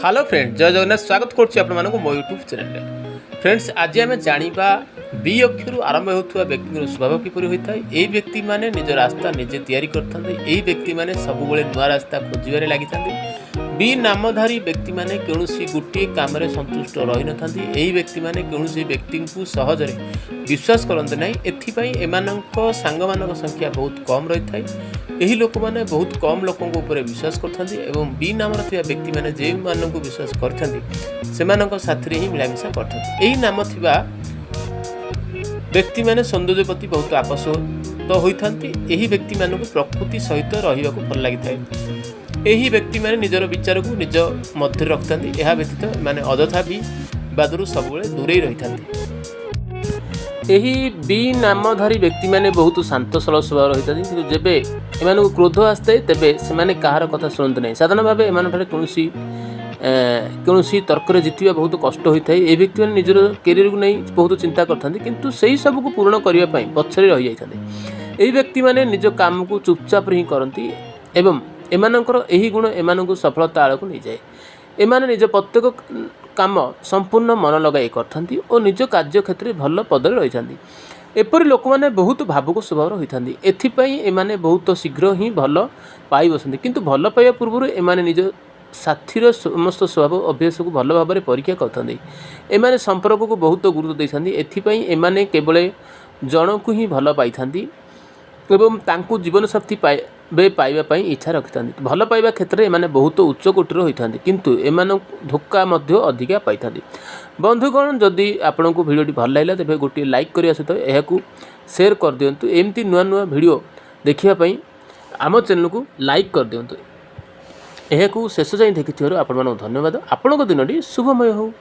Hello friends, जय जगन्नाथ। स्वागत करुँ मो यूट्यूब चैनल। फ्रेंड्स, आज आम जाना बी अक्षर आरंभ होता व्यक्ति स्वभाव किपर होता है। यही व्यक्ति मैंने निज रास्ता निजे तैयारी करते। यही व्यक्ति मैंने सब नुआ रास्ता खोजार लगी। बी नामधारी व्यक्ति मैंने कौन गोटे कम सन्तुष्ट रही न था। यही व्यक्ति मैंने कौन व्यक्ति को सहजरे विश्वास करते ना। एम सांग मान संख्या बहुत कम रही है। यही लोक मैंने बहुत कम लोकों विश्वास करते। बी नाम व्यक्ति मैंने जो मानक विश्वास करते साथी ही मिलामिशा करते। यही नाम थिबा व्यक्ति मैंने सौंदर्य प्रति बहुत आकर्षित होता। यही व्यक्ति मानक प्रकृति सहित रहा भल लगी था। यही व्यक्ति मैंने निजर विचार को निज मध्य रखता। यह व्यतीत मैंने अजथा भी बादरू सब दूरे रही था। यही बी नामधारी व्यक्ति मैंने बहुत शांत सरल स्वभाव रही था। जेबे एम क्रोध आसता है तेबे से कहार कथा शुणते नहीं। साधारण भाव एम कौन तर्क जितवा बहुत कष्ट होता है। ये व्यक्ति मैंने निजर कैरियर को नहीं बहुत चिंता करते किंतु से ही सब को पूर्ण करने पछरे रही जाते। यही व्यक्ति मैंने निज काम को चुपचाप ही करती एवं एमानकर यही गुण एमानक सफलता आड़ को नहीं जाए। एमाने निज प्रत्येक काम संपूर्ण मन लगाई करथांती और निज कार्य क्षेत्र में भल पदरे रही था। एपरी लोक मैंने बहुत भावुक स्वभाव होता। एथिपाई एमाने बहुत शीघ्र ही भल पाई बसती किंतु भल पाइबा पूर्व एमाने निज साथीर समस्त स्वभाव अभ्यास को भल भाव में परीक्षा करते। एमाने संपर्क को बहुत गुरुत्व देते। एथिपाई एमाने केवल जन को ही भल पाई एवं तांकु जीवन साथी पाइबा इच्छा रखि था। भल पाइबा क्षेत्र में बहुत उच्च कोटर होता किंतु एमान धोखा अधिका पाई था। बंधुगण, जदि आपण को भिडियो भल लगा तेज गोटे लाइक करने सहित यह सेयार कर दिंतु। एमती नुआ नुआ भिडियो देखापी आम चैनल को लाइक कर दिंतु। यह शेष जाए देखि आपण धन्यवाद। आपण दिन शुभमय हो।